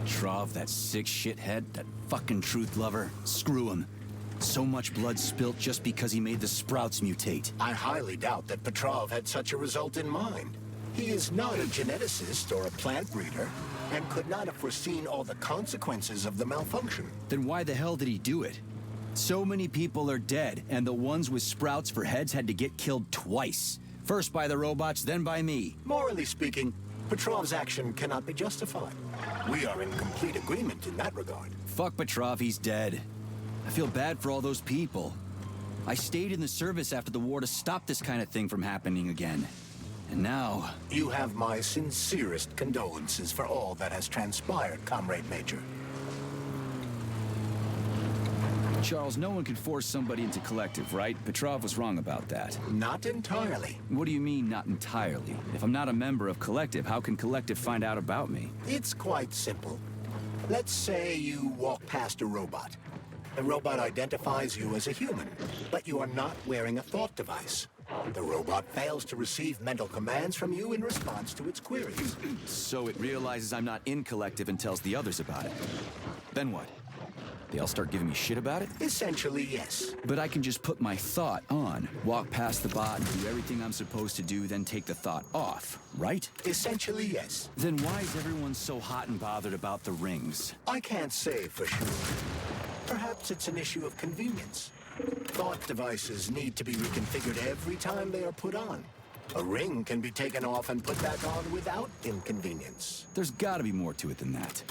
Petrov, that sick shithead, that fucking truth lover. Screw him. So much blood spilt just because he made the sprouts mutate. I highly doubt that Petrov had such a result in mind. He is not a geneticist or a plant breeder, and could not have foreseen all the consequences of the malfunction. Then why the hell did he do it? So many people are dead, and the ones with sprouts for heads had to get killed twice. First by the robots, then by me. Morally speaking, Petrov's action cannot be justified. We are in complete agreement in that regard. Fuck Petrov, he's dead. I feel bad for all those people. I stayed in the service after the war to stop this kind of thing from happening again. And now... You have my sincerest condolences for all that has transpired, Comrade Major. Charles, no one can force somebody into Collective, right? Petrov was wrong about that. Not entirely. What do you mean, not entirely? If I'm not a member of Collective, how can Collective find out about me? It's quite simple. Let's say you walk past a robot. The robot identifies you as a human, but you are not wearing a thought device. The robot fails to receive mental commands from you in response to its queries. So it realizes I'm not in Collective and tells the others about it. Then what? They all start giving me shit about it? Essentially, yes. But I can just put my thought on, walk past the bot, and do everything I'm supposed to do, then take the thought off, right? Essentially, yes. Then why is everyone so hot and bothered about the rings? I can't say for sure. Perhaps it's an issue of convenience. Thought devices need to be reconfigured every time they are put on. A ring can be taken off and put back on without inconvenience. There's gotta be more to it than that.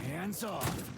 Hands off.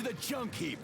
to the junk heap!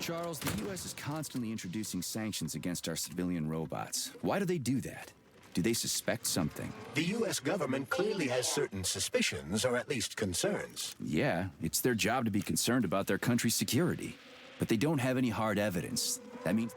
Charles, the U.S. is constantly introducing sanctions against our civilian robots. Why do they do that? Do they suspect something? The U.S. government clearly has certain suspicions, or at least concerns. Yeah, it's their job to be concerned about their country's security. But they don't have any hard evidence. That means...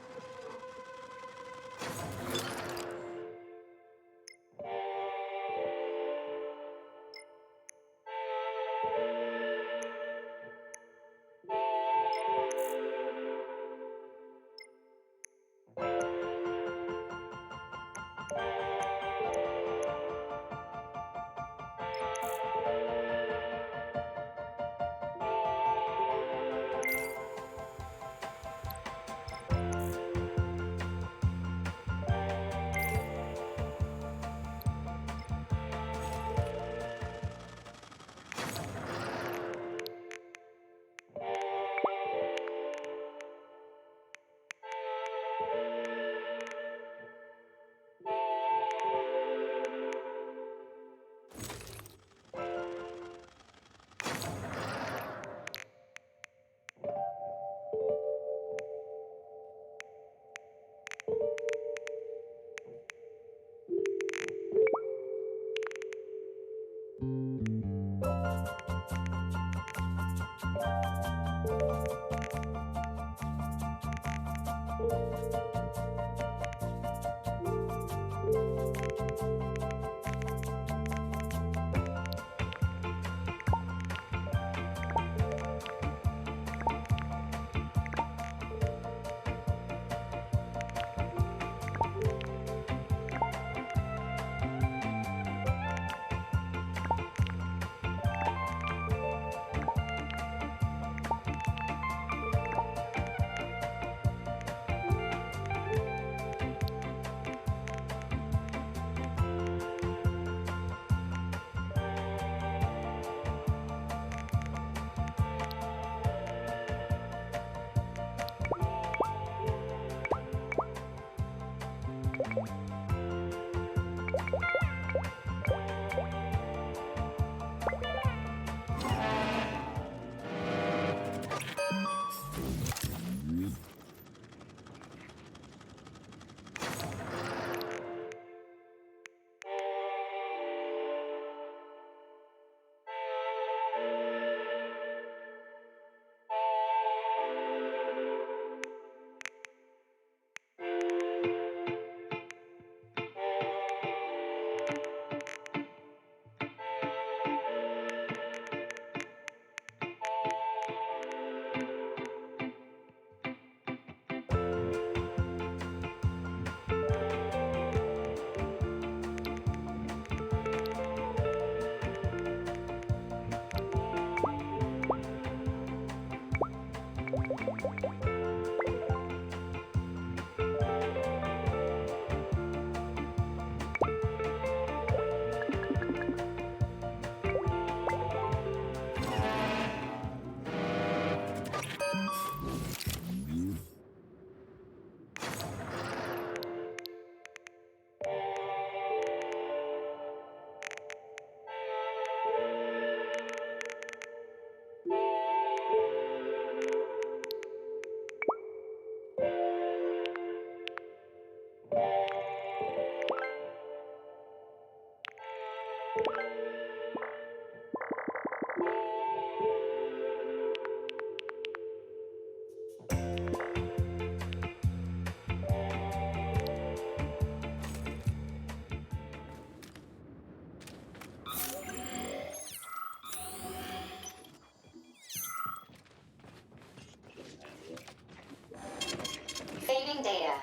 Saving data.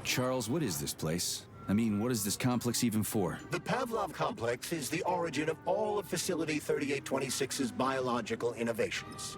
Charles, what is this place? I mean, what is this complex even for? The Pavlov complex is the origin of all of Facility 3826's biological innovations.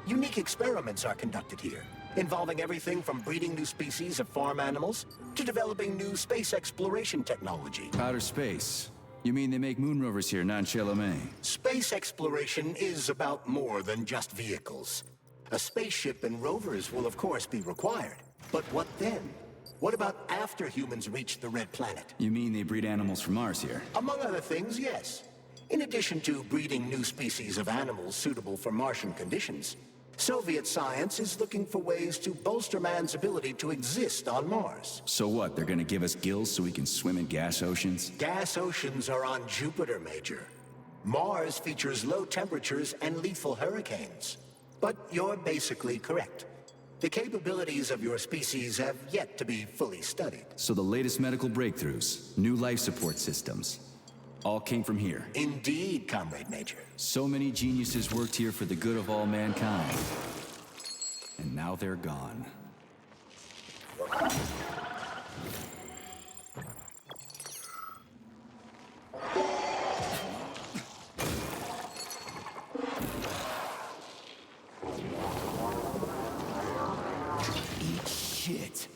Unique experiments are conducted here, involving everything from breeding new species of farm animals to developing new space exploration technology. Outer space? You mean they make moon rovers here, not in Chalamet? Space exploration is about more than just vehicles. A spaceship and rovers will of course be required. But what then? What about after humans reach the Red Planet? You mean they breed animals from Mars here? Among other things, yes. In addition to breeding new species of animals suitable for Martian conditions, Soviet science is looking for ways to bolster man's ability to exist on Mars. So what, they're gonna give us gills so we can swim in gas oceans? Gas oceans are on Jupiter, Major. Mars features low temperatures and lethal hurricanes. But you're basically correct. The capabilities of your species have yet to be fully studied. So the latest medical breakthroughs, new life support systems, all came from here. Indeed, Comrade Major. So many geniuses worked here for the good of all mankind. And now they're gone. Eat shit.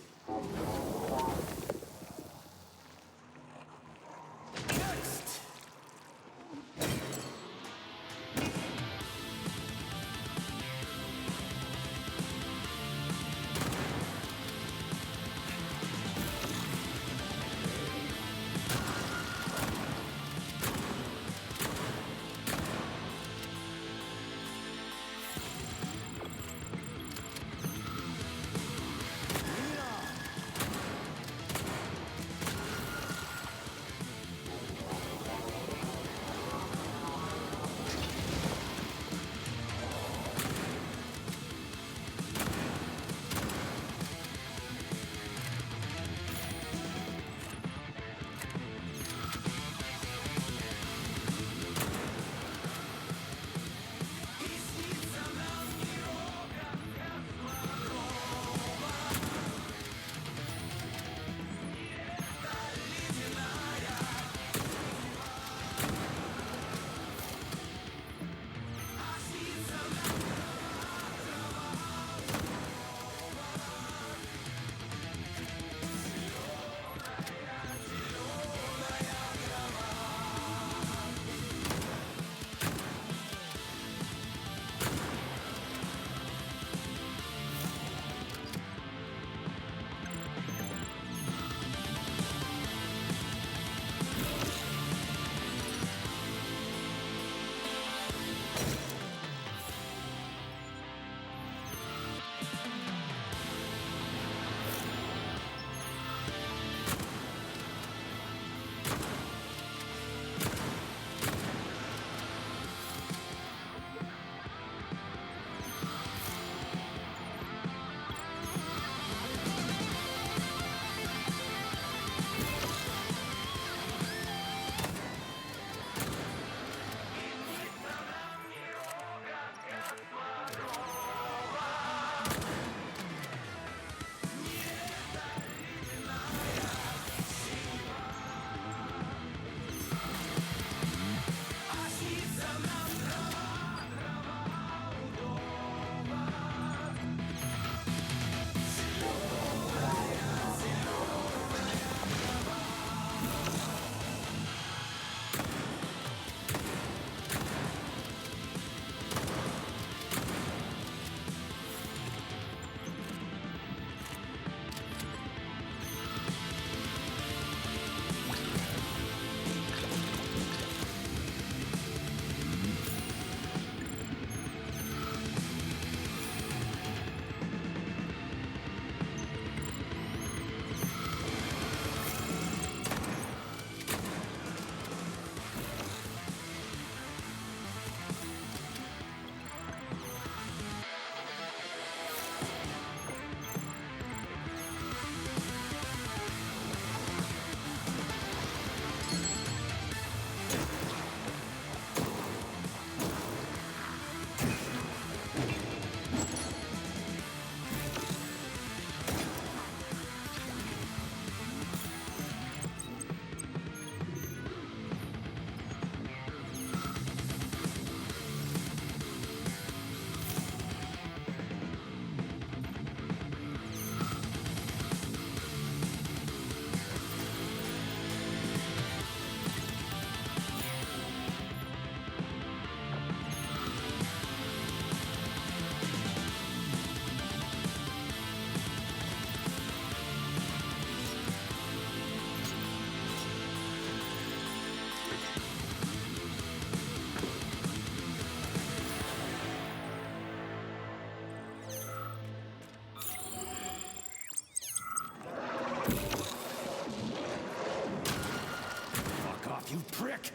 prick!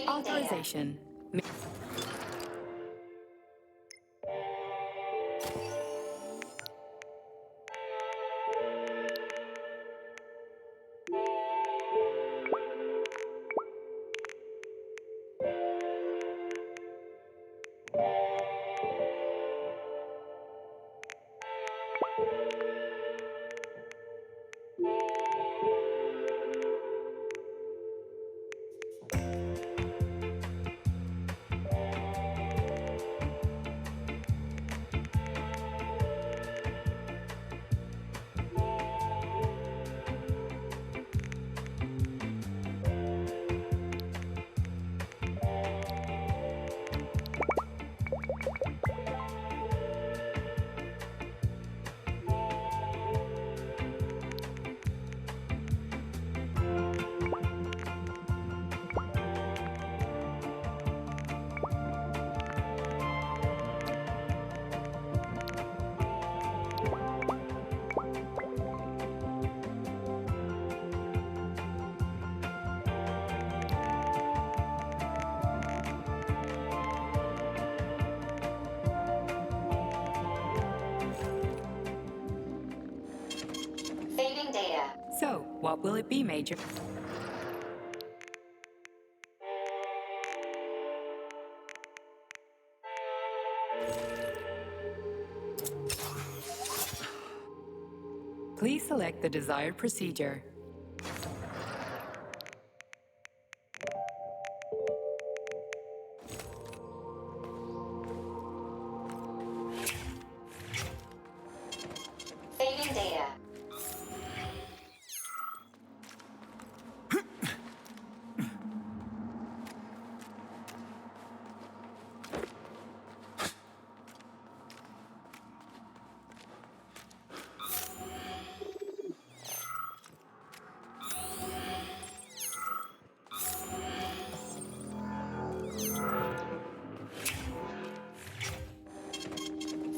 Authorization. Saving data. So, what will it be, Major? Please select the desired procedure. Saving data.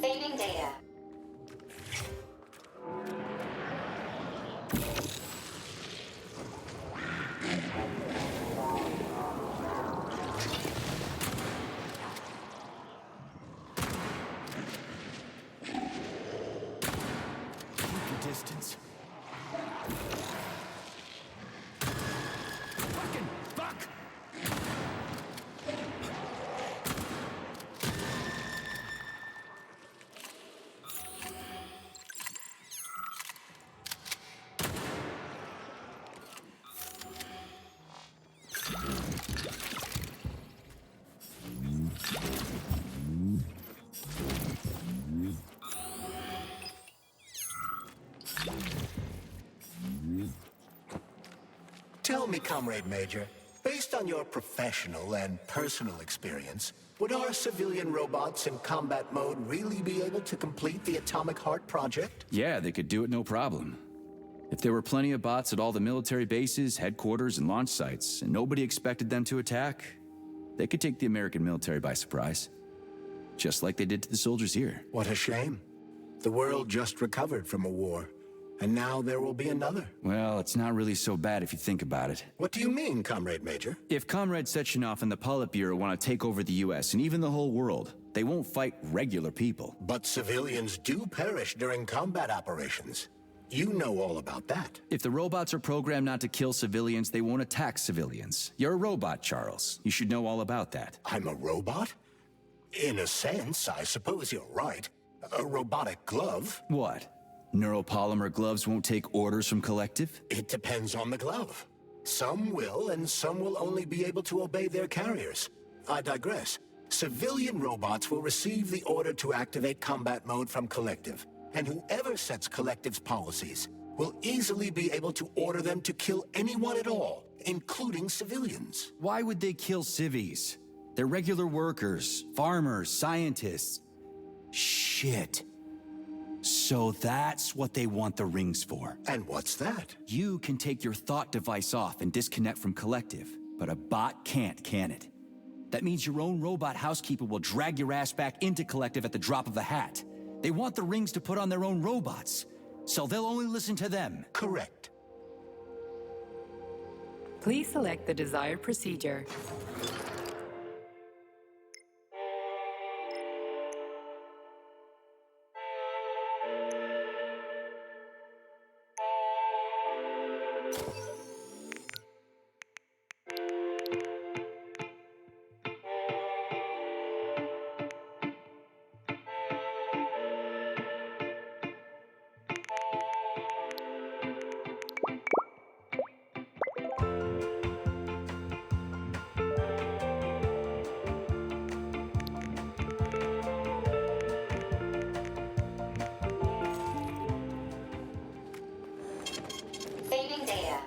Saving data. Keep your distance. Fucking fuck! Tell me, Comrade Major, based on your professional and personal experience, would our civilian robots in combat mode really be able to complete the Atomic Heart project? Yeah, they could do it no problem. If there were plenty of bots at all the military bases, headquarters, and launch sites, and nobody expected them to attack, they could take the American military by surprise. Just like they did to the soldiers here. What a shame. The world just recovered from a war, and now there will be another. Well, it's not really so bad if you think about it. What do you mean, Comrade Major? If Comrade Sechenov and the Politburo want to take over the US and even the whole world, they won't fight regular people. But civilians do perish during combat operations. You know all about that. If the robots are programmed not to kill civilians, they won't attack civilians. You're a robot, Charles. You should know all about that. I'm a robot? In a sense, I suppose you're right. A robotic glove? What? Neuropolymer gloves won't take orders from Collective? It depends on the glove. Some will, and some will only be able to obey their carriers. I digress. Civilian robots will receive the order to activate combat mode from Collective, and whoever sets Collective's policies will easily be able to order them to kill anyone at all, including civilians. Why would they kill civvies? They're regular workers, farmers, scientists. Shit. So that's what they want the rings for. And what's that? You can take your thought device off and disconnect from Collective, but a bot can't, can it? That means your own robot housekeeper will drag your ass back into Collective at the drop of a hat. They want the rings to put on their own robots, so they'll only listen to them. Correct. Please select the desired procedure. Saving data.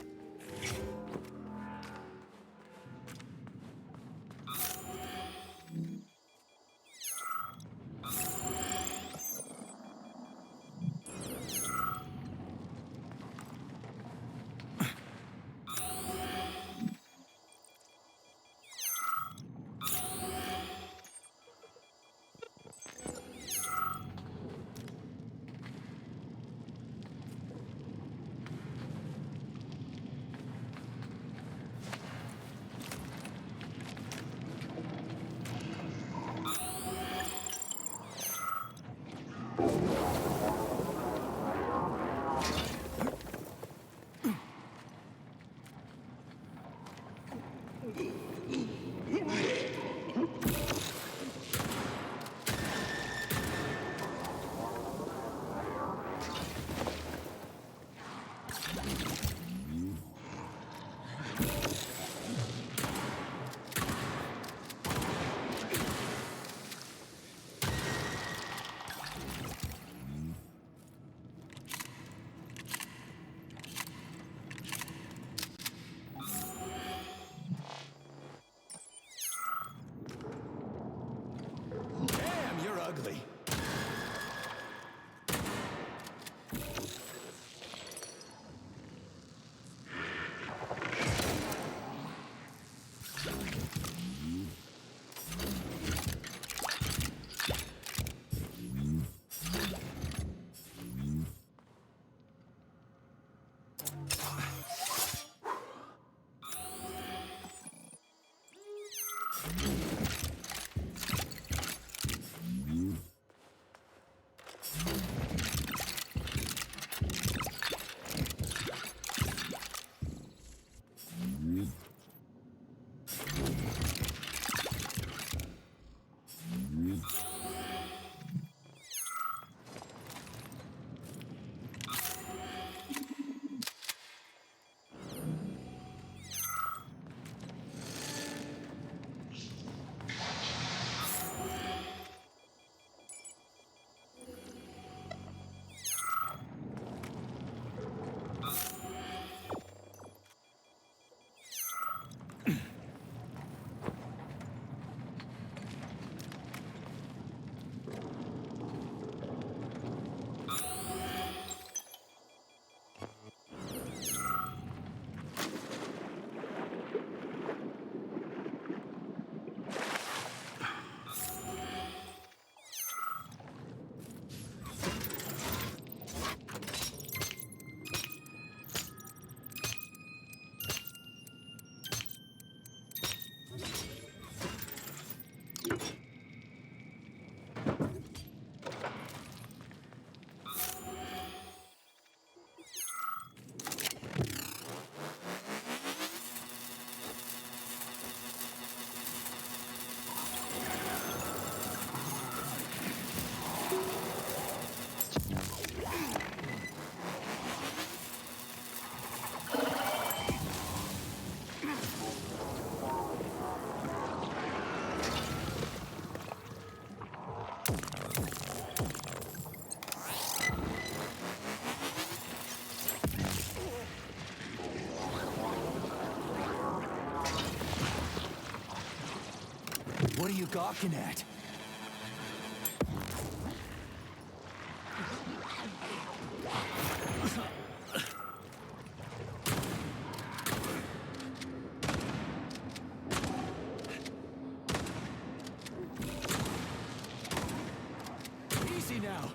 What are you gawking at? Easy now.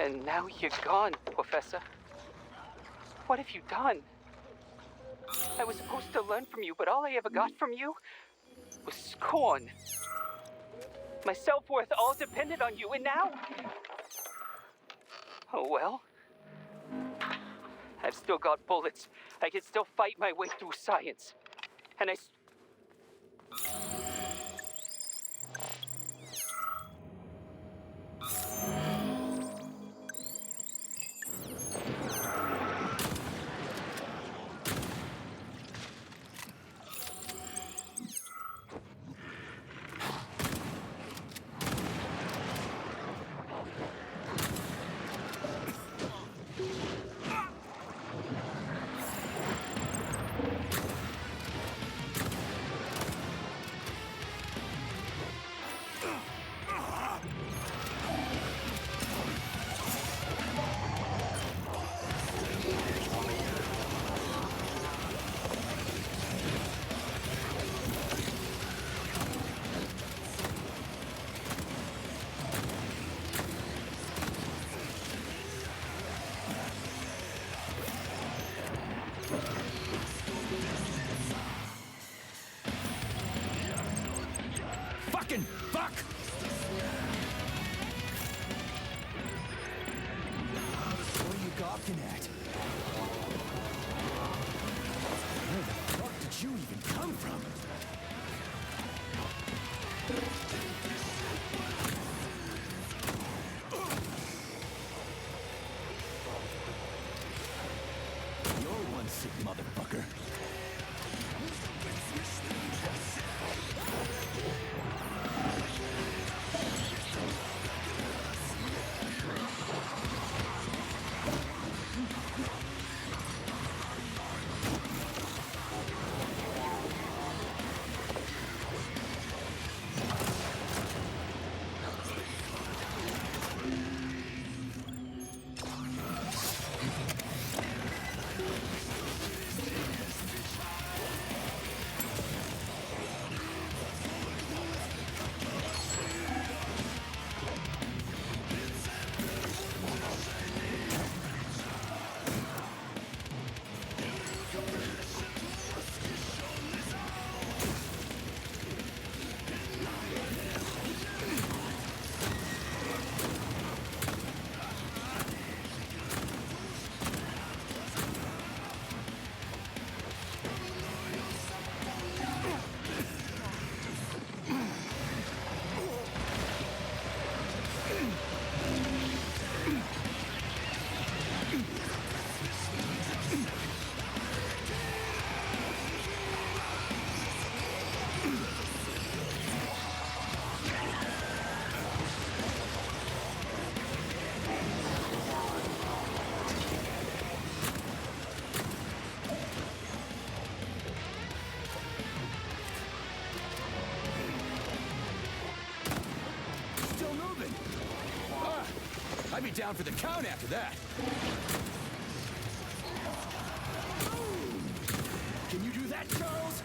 And now you're gone, Professor. What have you done? I was supposed to learn from you, but all I ever got from you was scorn. My self-worth all depended on you, and now... Oh well. I've still got bullets. I can still fight my way through science. And Fucking fuck! What are you gawking at? Where the fuck did you even come from? You're one sick motherfucker. I'd be down for the count after that. Can you do that, Charles?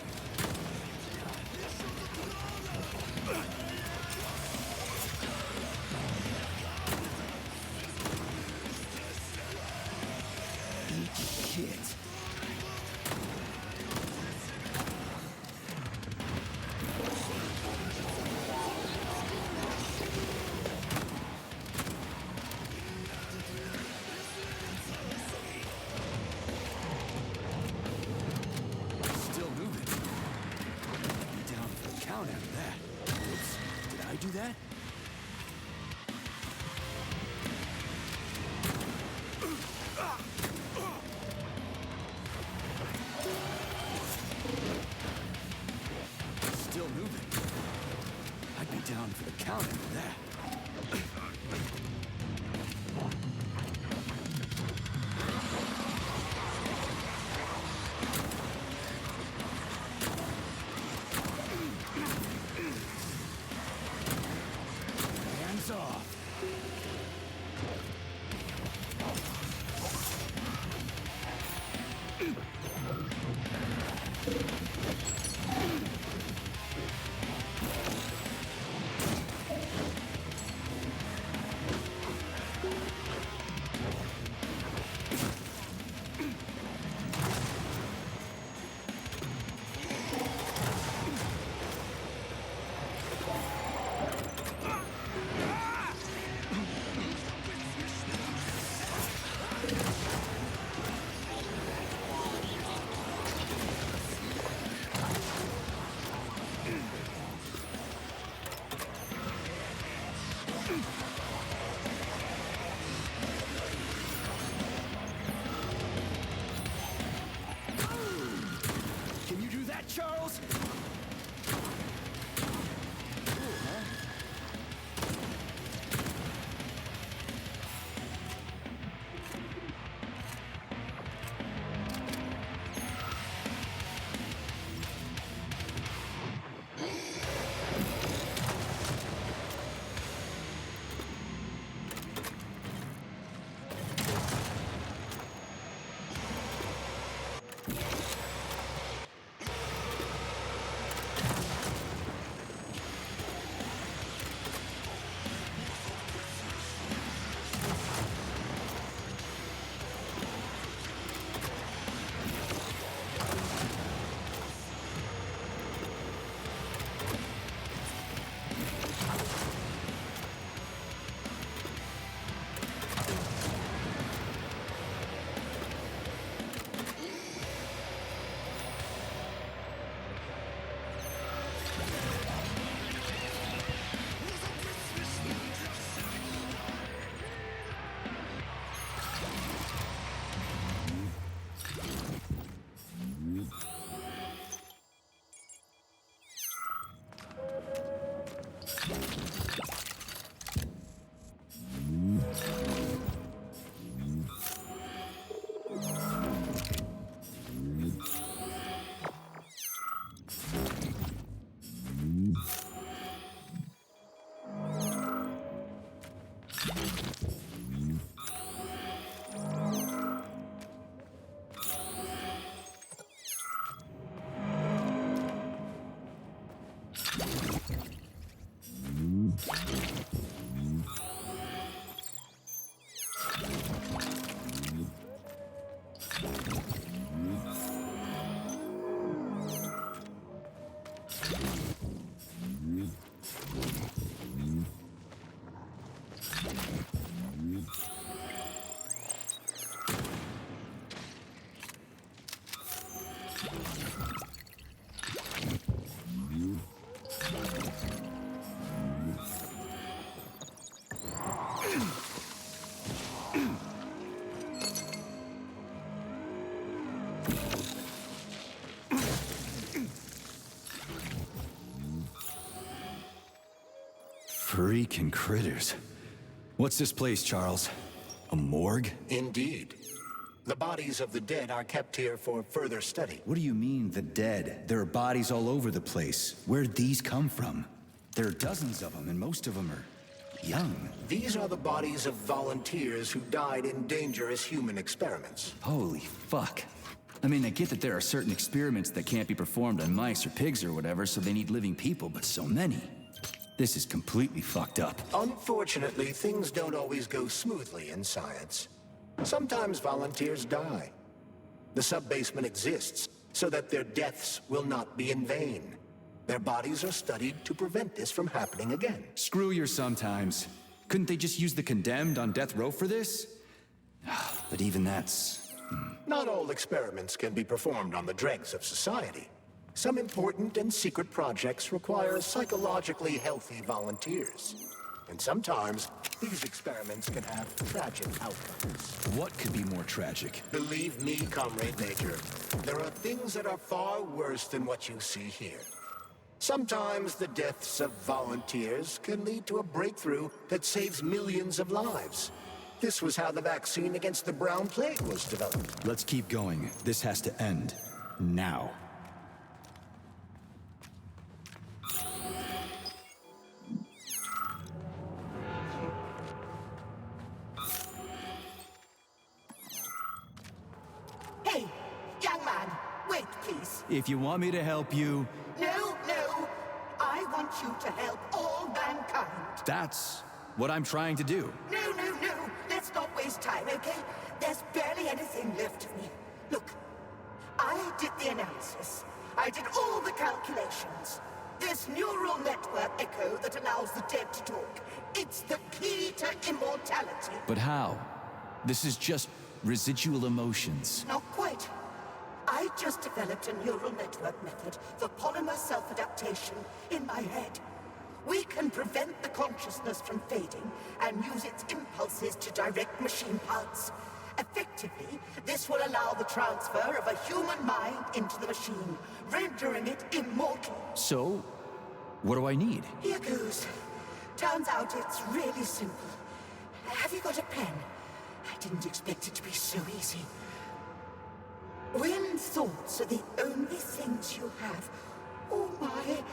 Eat shit. Do that? Still moving. I'd be down for the count after that. Off. Freaking critters. What's this place, Charles? A morgue? Indeed. The bodies of the dead are kept here for further study. What do you mean, the dead? There are bodies all over the place. Where'd these come from? There are dozens of them, and most of them are young. These are the bodies of volunteers who died in dangerous human experiments. Holy fuck. I mean, I get that there are certain experiments that can't be performed on mice or pigs or whatever, so they need living people, but so many. This is completely fucked up. Unfortunately, things don't always go smoothly in science. Sometimes volunteers die. The sub-basement exists so that their deaths will not be in vain. Their bodies are studied to prevent this from happening again. Screw your sometimes. Couldn't they just use the condemned on death row for this? But even that's... Not all experiments can be performed on the dregs of society. Some important and secret projects require psychologically healthy volunteers. And sometimes, these experiments can have tragic outcomes. What could be more tragic? Believe me, Comrade Major, there are things that are far worse than what you see here. Sometimes the deaths of volunteers can lead to a breakthrough that saves millions of lives. This was how the vaccine against the brown plague was developed. Let's keep going. This has to end. Now. Hey, young man, wait, please. If you want me to help you... No, no. I want you to help all mankind. That's what I'm trying to do. No, no, no. Let's not waste time, okay? There's barely anything left of me. Look, I did the analysis. I did all the calculations. This neural network echo that allows the dead to talk. It's the key to immortality. But how? This is just residual emotions. Not quite. I just developed a neural network method for polymer self-adaptation in my head. We can prevent the consciousness from fading and use its impulses to direct machine parts. Effectively, this will allow the transfer of a human mind into the machine, rendering it immortal. So, what do I need? Here goes. Turns out it's really simple. Have you got a pen? I didn't expect it to be so easy. When thoughts are the only things you have, oh my,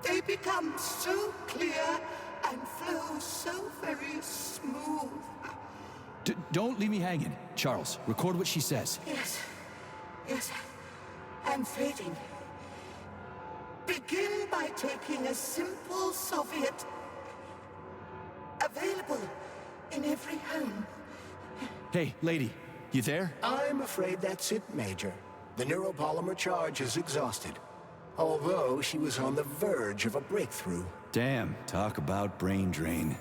they become so clear and flow so very smooth. Don't leave me hanging. Charles, record what she says. Yes, yes, I'm fading. Begin by taking a simple Soviet, available in every home. Hey, lady, you there? I'm afraid that's it, Major. The neuropolymer charge is exhausted. Although she was on the verge of a breakthrough. Damn, talk about brain drain.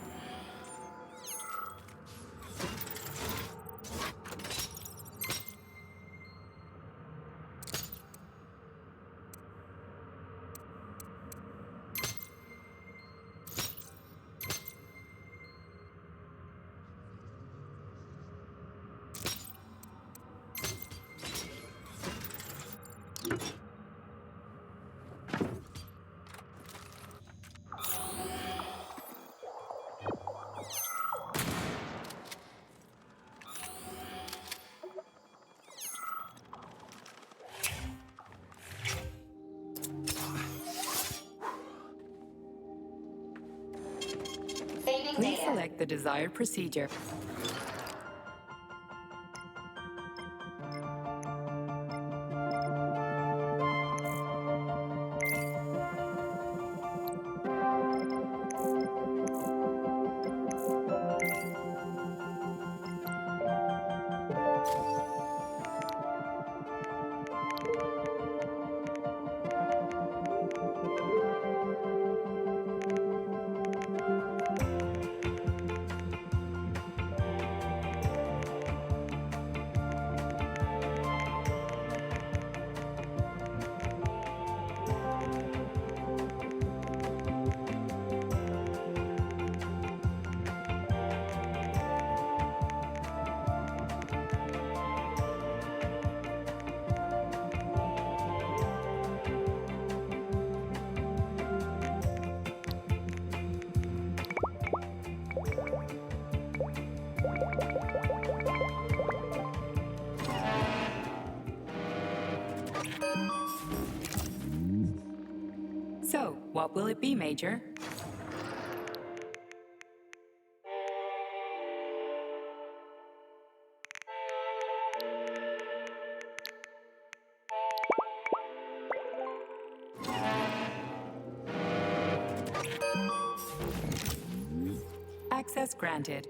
Saving Please data. select the desired procedure. What will it be, Major? Access granted.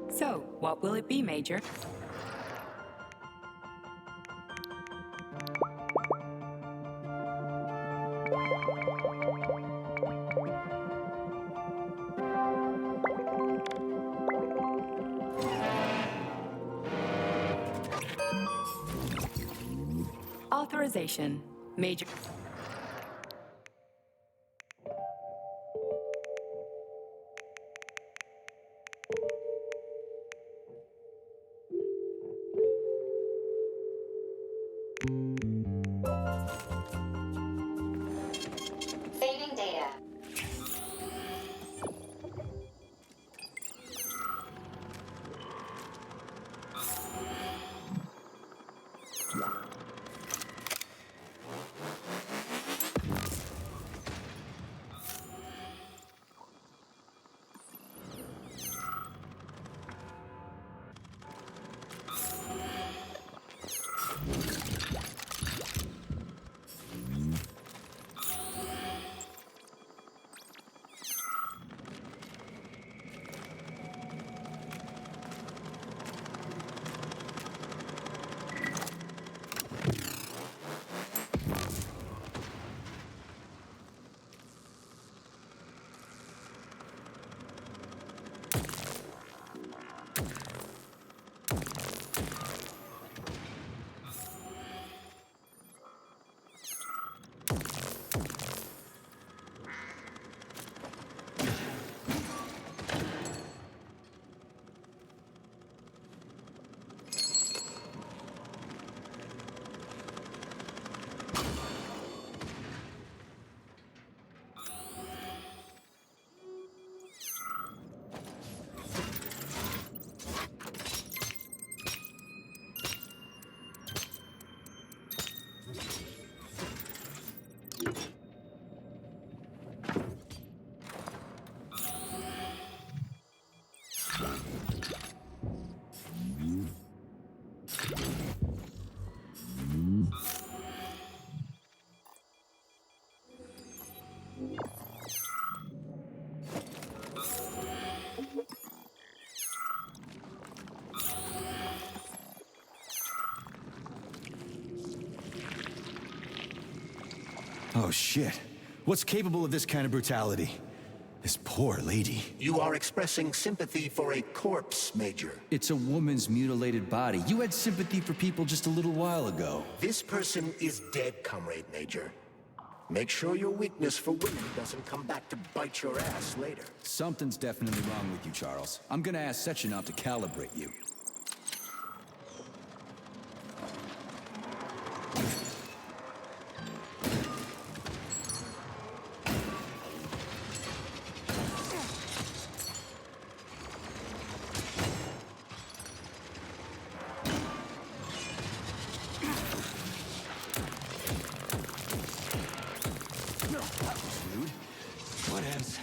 So, what will it be, Major? Authorization. Major. Saving data. Oh shit. What's capable of this kind of brutality? This poor lady. You are expressing sympathy for a corpse, Major. It's a woman's mutilated body. You had sympathy for people just a little while ago. This person is dead, Comrade Major. Make sure your weakness for women doesn't come back to bite your ass later. Something's definitely wrong with you, Charles. I'm gonna ask Sechenov to calibrate you. Dude, what ends?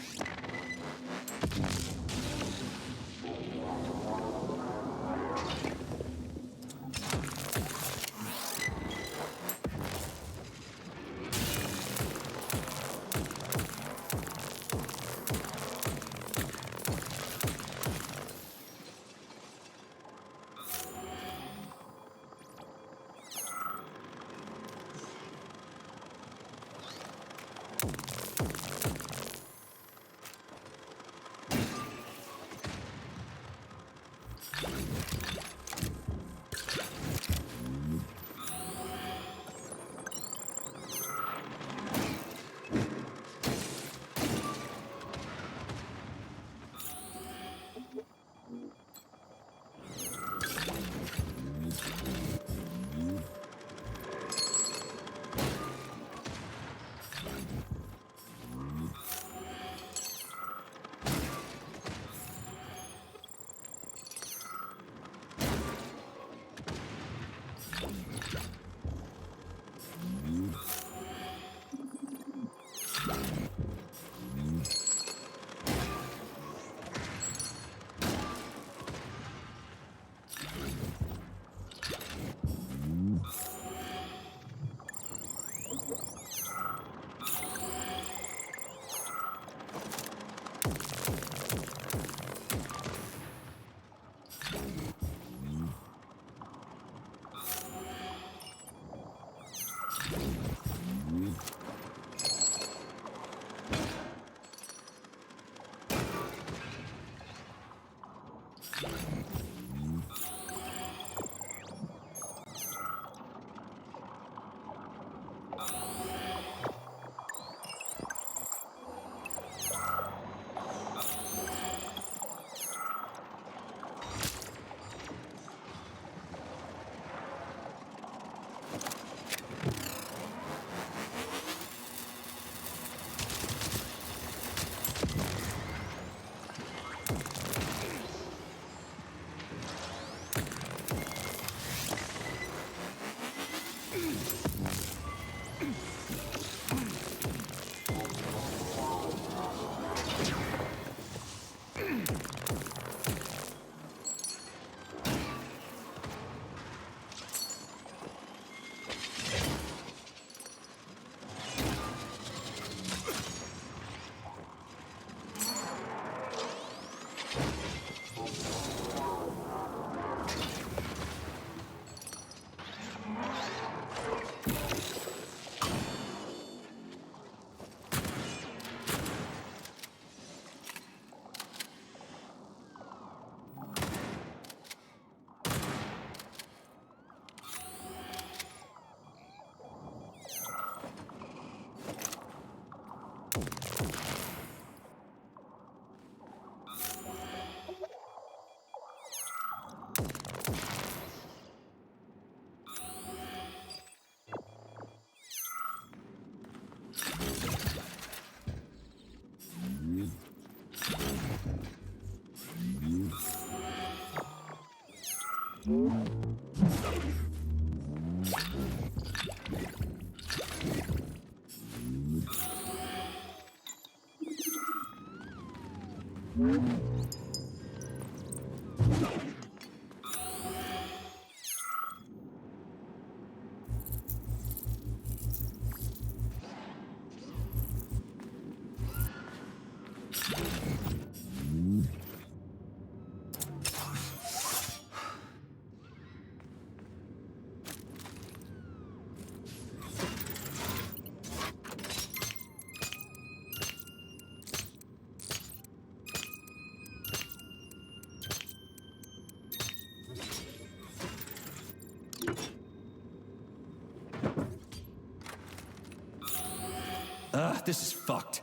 This is fucked.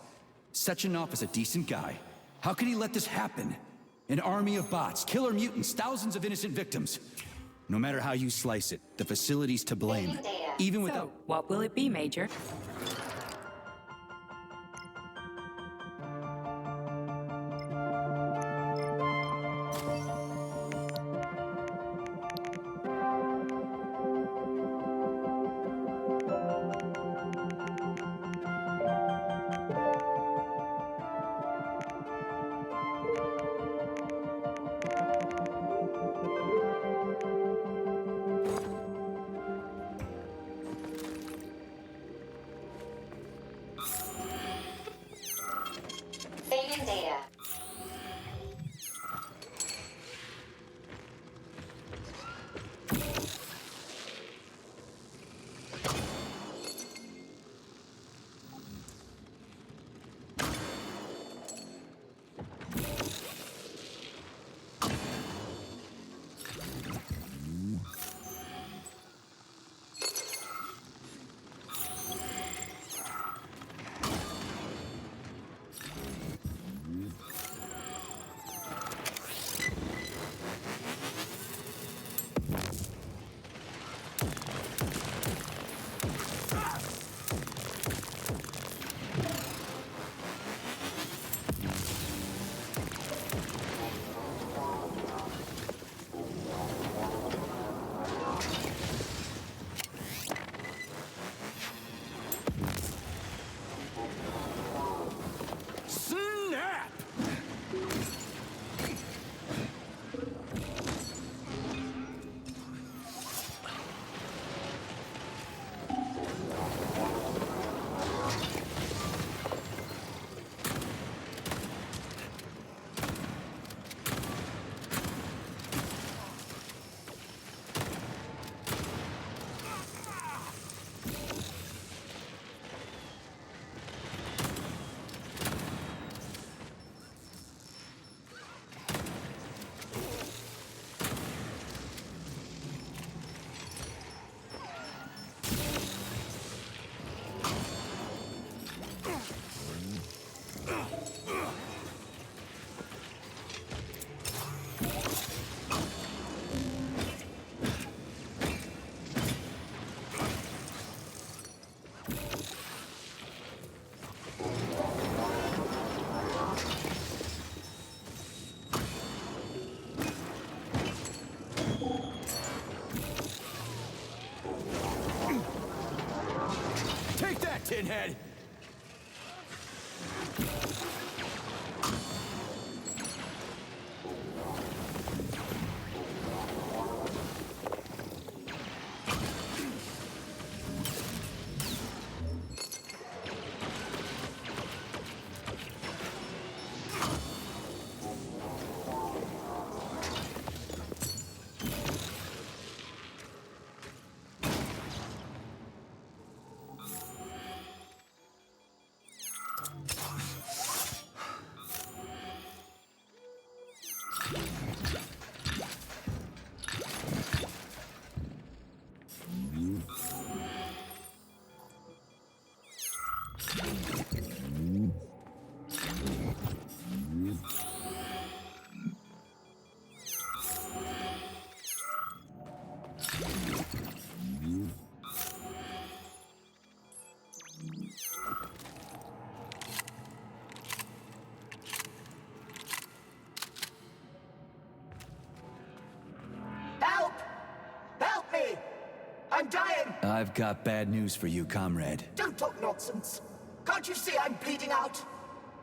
Sechenov is a decent guy. How could he let this happen? An army of bots, killer mutants, thousands of innocent victims. No matter how you slice it, the facility's to blame. Even without... So, what will it be, Major? Saving data. Tinhead! Help! Help me! I'm dying! I've got bad news for you, comrade. Don't talk nonsense. Can't you see I'm bleeding out?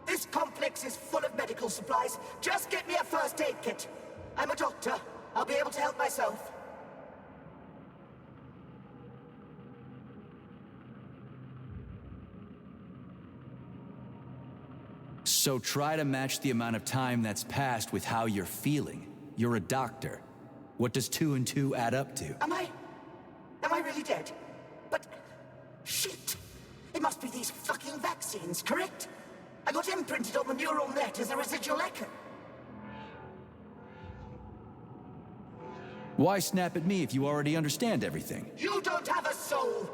This complex is full of medical supplies. Just get me a first aid kit. I'm a doctor. I'll be able to help myself. So try to match the amount of time that's passed with how you're feeling. You're a doctor. What does 2 and 2 add up to? Am I really dead? But... shit! It must be these fucking vaccines, correct? I got imprinted on the neural net as a residual echo. Why snap at me if you already understand everything? You don't have a soul!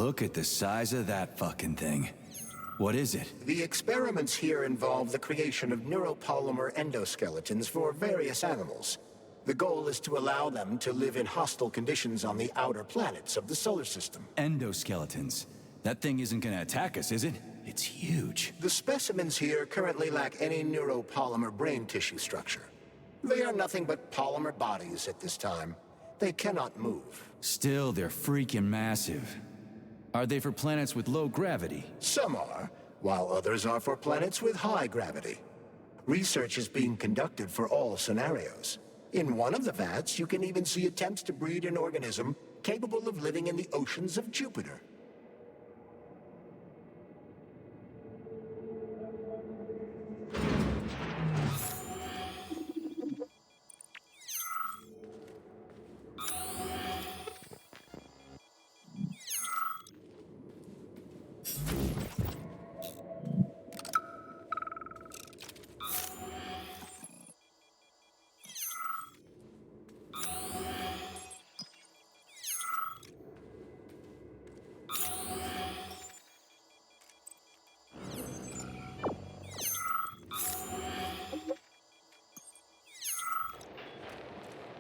Look at the size of that fucking thing. What is it? The experiments here involve the creation of neuropolymer endoskeletons for various animals. The goal is to allow them to live in hostile conditions on the outer planets of the solar system. Endoskeletons. That thing isn't gonna attack us, is it? It's huge. The specimens here currently lack any neuropolymer brain tissue structure. They are nothing but polymer bodies at this time. They cannot move. Still, they're freaking massive. Are they for planets with low gravity? Some are, while others are for planets with high gravity. Research is being conducted for all scenarios. In one of the vats, you can even see attempts to breed an organism capable of living in the oceans of Jupiter.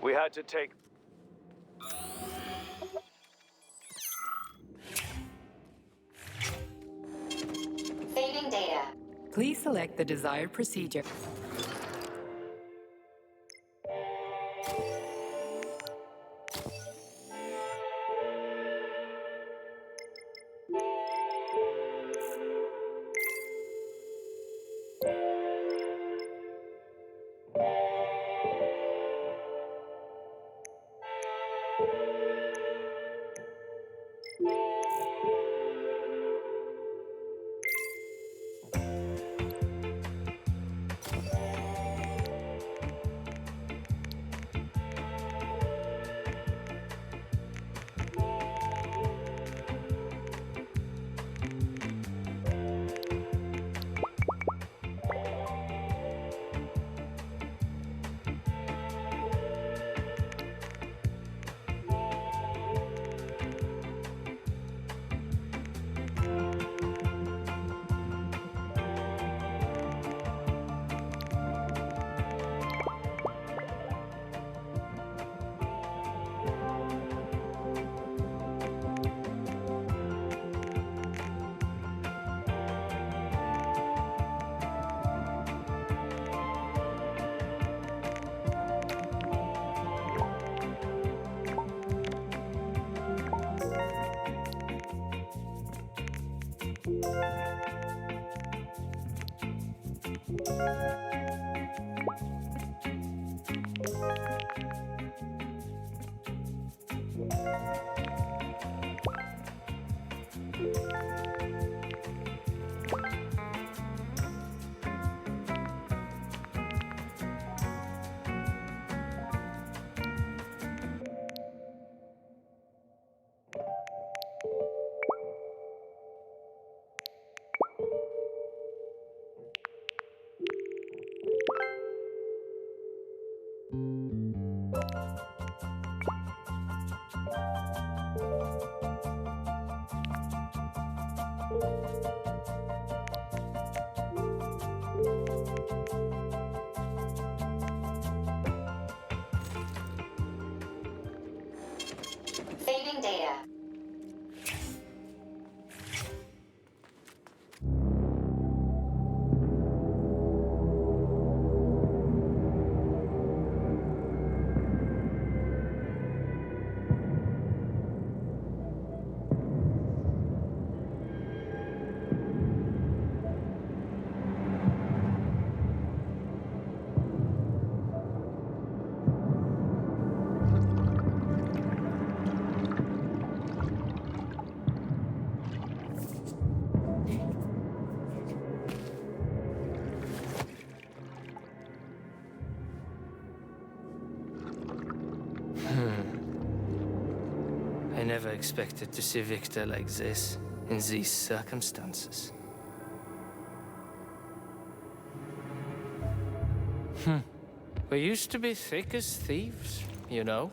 We had to take... Saving data. Please select the desired procedure. Saving data. I never expected to see Victor like this, in these circumstances. We used to be thick as thieves, you know?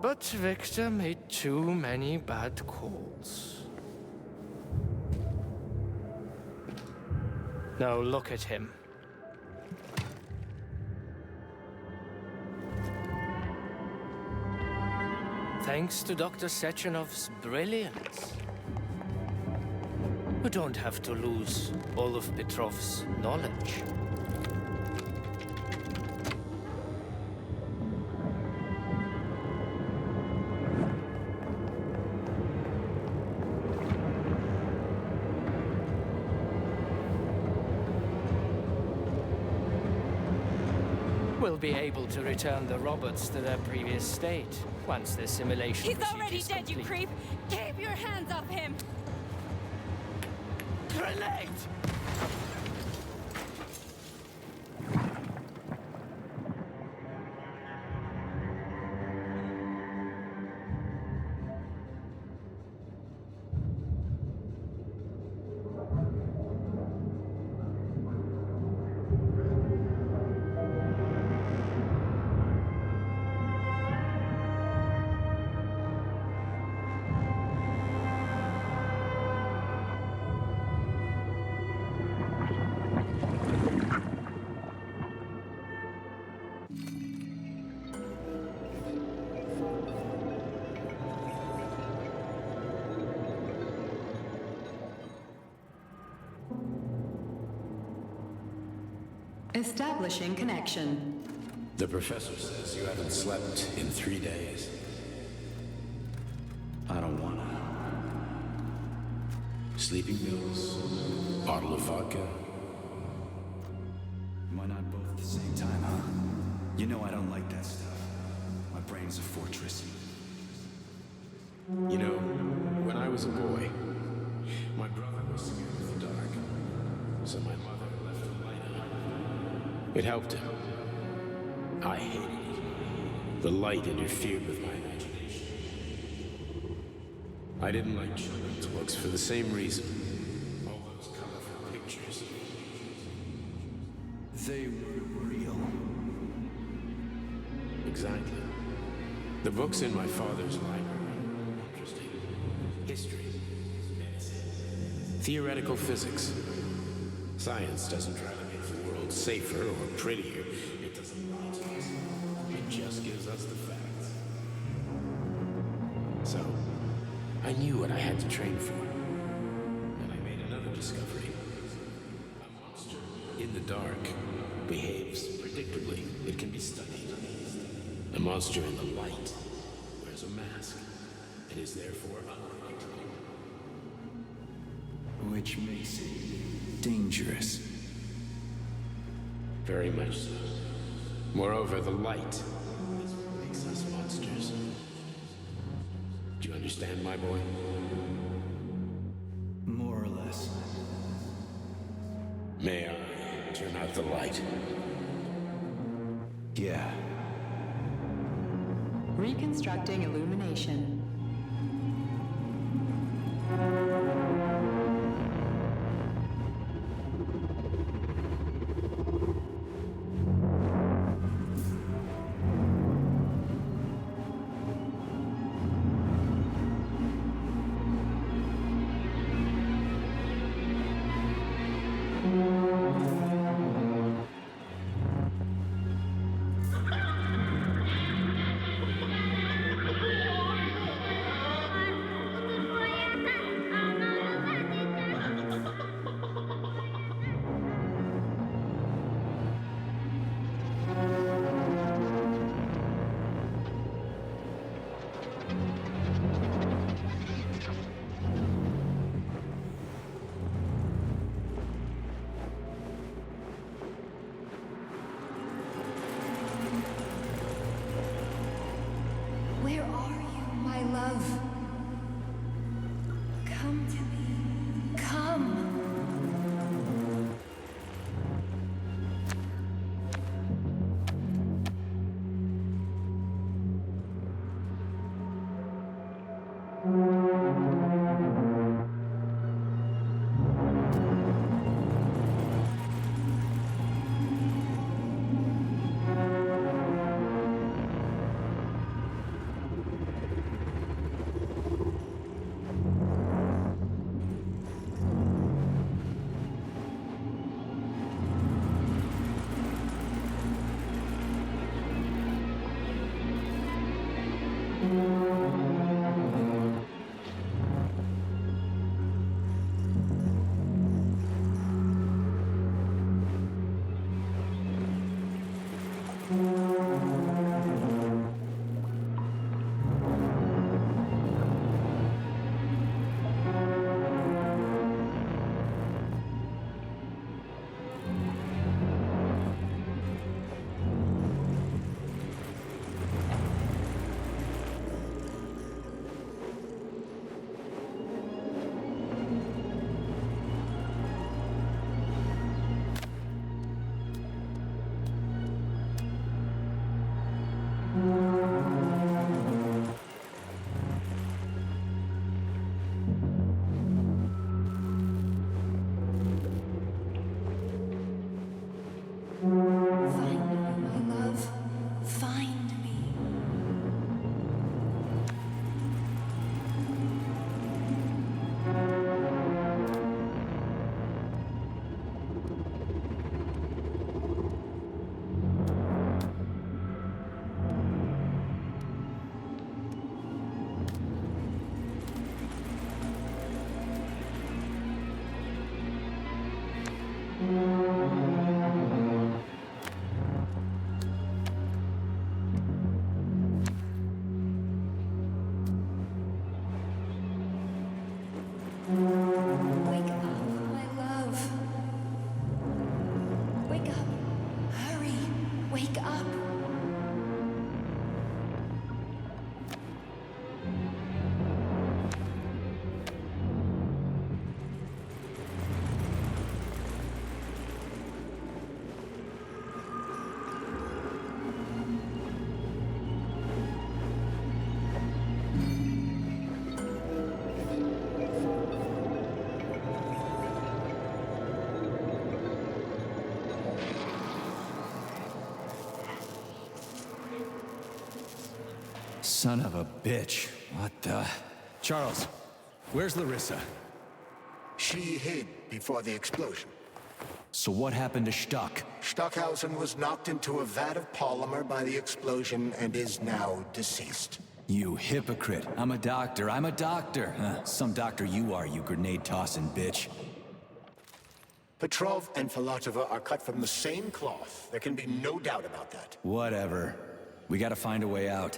But Victor made too many bad calls. Now look at him. Thanks to Dr. Sechenov's brilliance, we don't have to lose all of Petrov's knowledge. We'll be able to return the robots to their previous state once the simulation He's procedure already is dead, you complete. creep! Keep your hands off him! Grenade! Establishing connection. The professor says you haven't slept in 3 days. I don't wanna. Sleeping pills, bottle of vodka. Why not both at the same time, huh? You know I don't like that stuff. My brain's a fortress. You know, when I was a boy, my brother was scared of the dark, so my mother left the light on. It helped him. I hated it. The light interfered with my imagination. I didn't like children's books for the same reason. All those colorful pictures. They were real. Exactly. The books in my father's library were interesting. History, medicine, theoretical physics. Science doesn't try to make the world safer or prettier. It doesn't lie to us. It just gives us the facts. So, I knew what I had to train for. And I made another discovery. A monster in the dark behaves predictably. It can be studied. A monster in the light wears a mask and is therefore unpredictable. Which makes it dangerous. Very much so. Moreover, the light is what makes us monsters. Do you understand, my boy? More or less. May I turn out the light? Yeah. Reconstructing illumination. Where are you, my love? Come to me. Come. Find me, my love. Find me. Wake up, my love. Wake up. Hurry. Wake up. Son of a bitch. What the... Charles, where's Larissa? She hid before the explosion. So what happened to Stuck? Stockhausen was knocked into a vat of polymer by the explosion and is now deceased. You hypocrite. I'm a doctor. I'm a doctor. Some doctor you are, you grenade-tossing bitch. Petrov and Filatova are cut from the same cloth. There can be no doubt about that. Whatever. We gotta find a way out.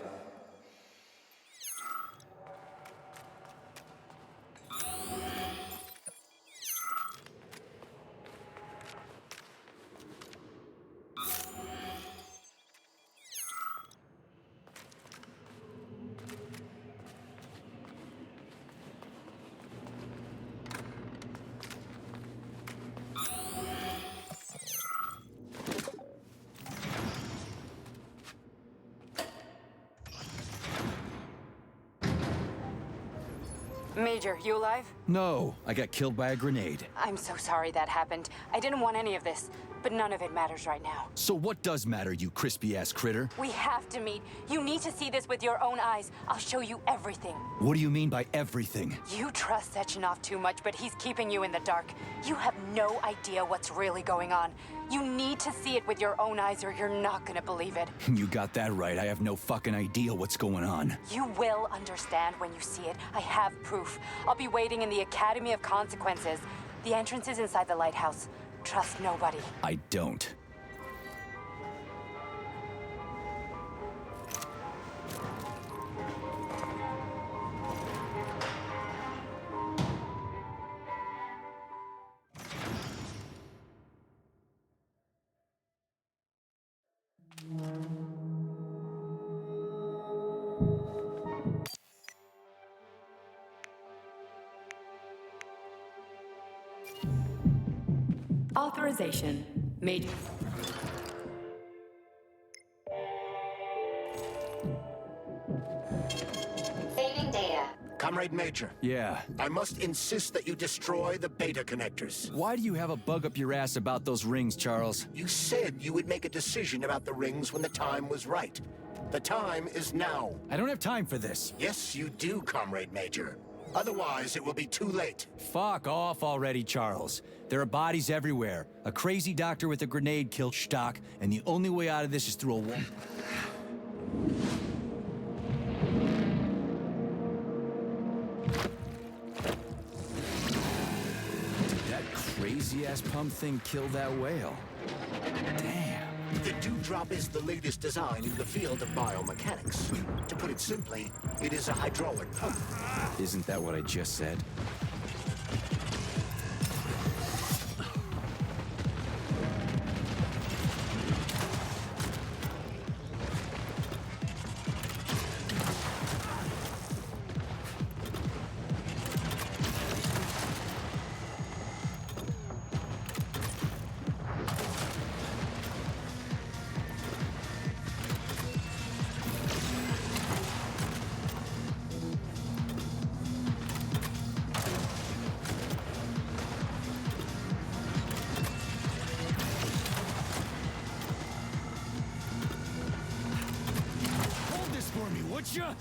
Major, you alive? No, I got killed by a grenade. I'm so sorry that happened. I didn't want any of this, but none of it matters right now. So what does matter, you crispy-ass critter? We have to meet. You need to see this with your own eyes. I'll show you everything. What do you mean by everything? You trust Sechenov too much, but he's keeping you in the dark. You have no idea what's really going on. You need to see it with your own eyes or you're not gonna believe it. You got that right. I have no fucking idea what's going on. You will understand when you see it. I have proof. I'll be waiting in the Academy of Consequences. The entrance is inside the lighthouse. Trust nobody. I don't. Authorization. Major. Saving data. Comrade Major. Yeah. I must insist that you destroy the beta connectors. Why do you have a bug up your ass about those rings, Charles? You said you would make a decision about the rings when the time was right. The time is now. I don't have time for this. Yes, you do, Comrade Major. Otherwise, it will be too late. Fuck off already, Charles. There are bodies everywhere. A crazy doctor with a grenade killed Stock, and the only way out of this is through a wall. Did that crazy-ass pump thing kill that whale? Damn. The Dewdrop is the latest design in the field of biomechanics. To put it simply, it is a hydraulic pump. Isn't that what I just said? Gotcha!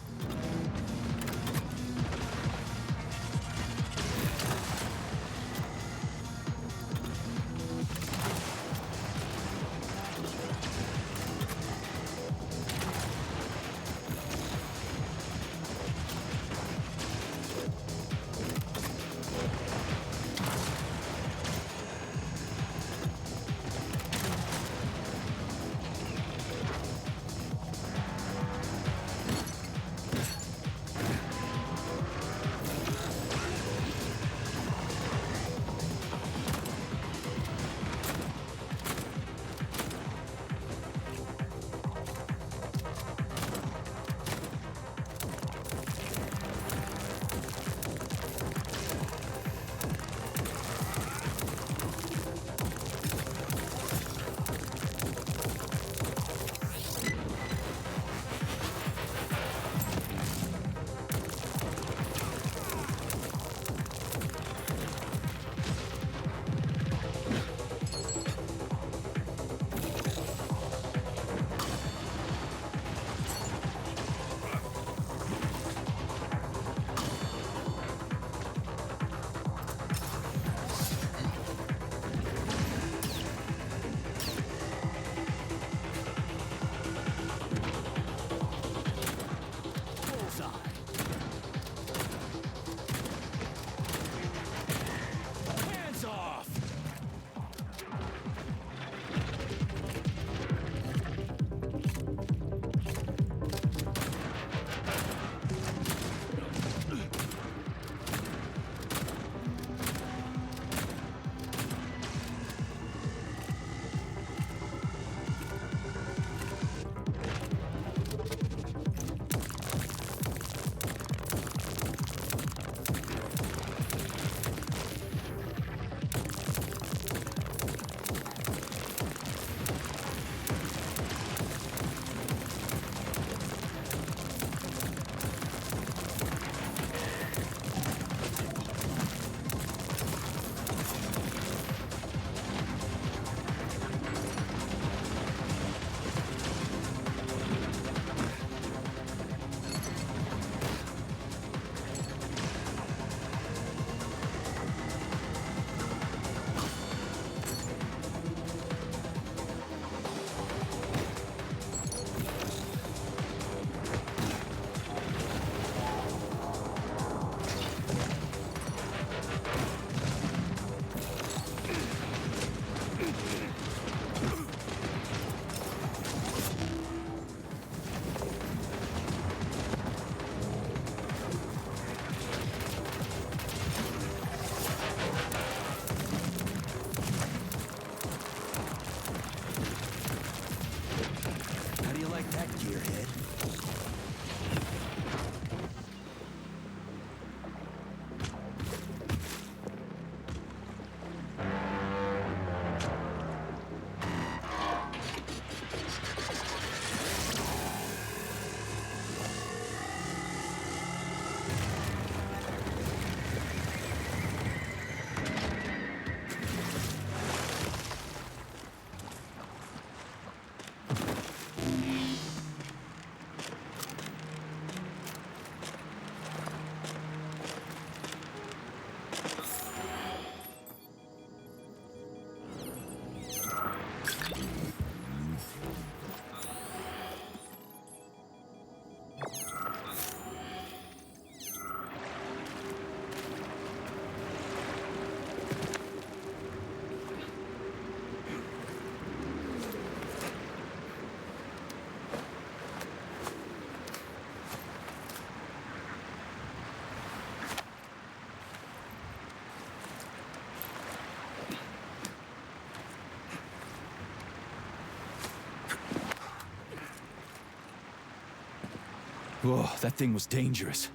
Whoa, that thing was dangerous.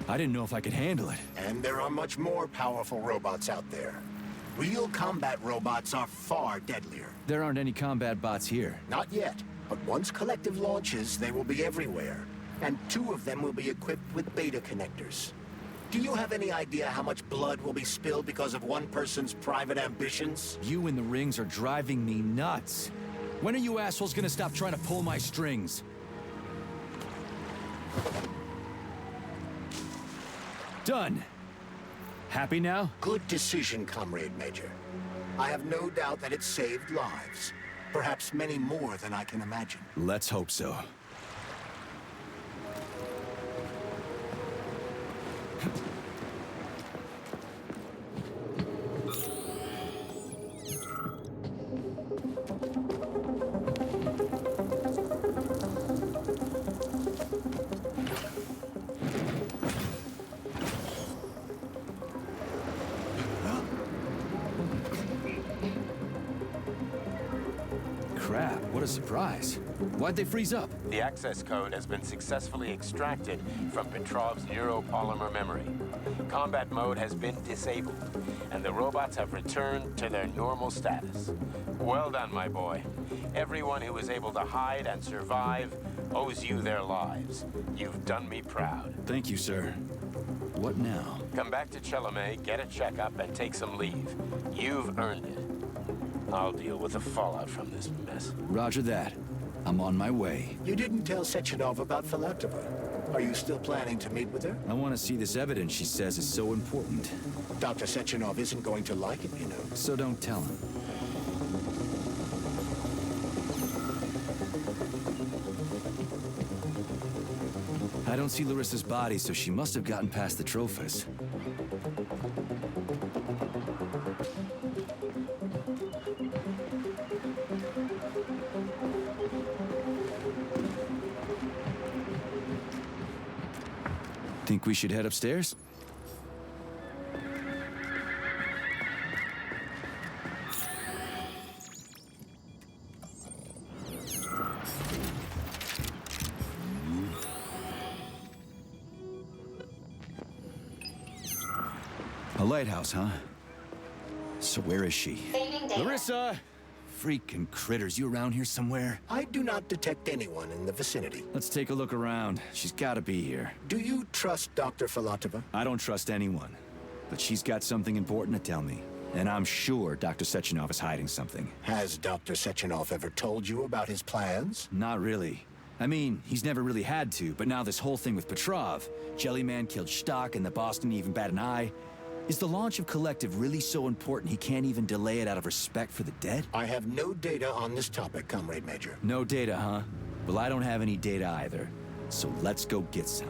I didn't know if I could handle it. And there are much more powerful robots out there. Real combat robots are far deadlier. There aren't any combat bots here. Not yet, but once Collective launches, they will be everywhere. And 2 of them will be equipped with beta connectors. Do you have any idea how much blood will be spilled because of one person's private ambitions? You in the rings are driving me nuts. When are you assholes gonna stop trying to pull my strings? Done. Happy now? Good decision, Comrade Major. I have no doubt that it saved lives. Perhaps many more than I can imagine. Let's hope so. Crap, what a surprise. Why'd they freeze up? The access code has been successfully extracted from Petrov's neuropolymer memory. Combat mode has been disabled, and the robots have returned to their normal status. Well done, my boy. Everyone who was able to hide and survive owes you their lives. You've done me proud. Thank you, sir. What now? Come back to Chelomey, get a checkup, and take some leave. You've earned it. I'll deal with the fallout from this mess. Roger that. I'm on my way. You didn't tell Sechenov about Filatova. Are you still planning to meet with her? I want to see this evidence she says is so important. Dr. Sechenov isn't going to like it, you know. So don't tell him. I don't see Larissa's body, so she must have gotten past the Trophus. Think we should head upstairs? A lighthouse, huh? So where is she? Saving data. Larissa! Freaking critters, you around here somewhere? I do not detect anyone in the vicinity. Let's take a look around. She's gotta be here. Do you trust Dr. Filatova? I don't trust anyone. But she's got something important to tell me. And I'm sure Dr. Sechenov is hiding something. Has Dr. Sechenov ever told you about his plans? Not really. I mean, he's never really had to, but now this whole thing with Petrov, Jellyman killed Stock and the boss didn't even bat an eye. Is the launch of Collective really so important he can't even delay it out of respect for the dead? I have no data on this topic, Comrade Major. No data, huh? Well, I don't have any data either. So let's go get some.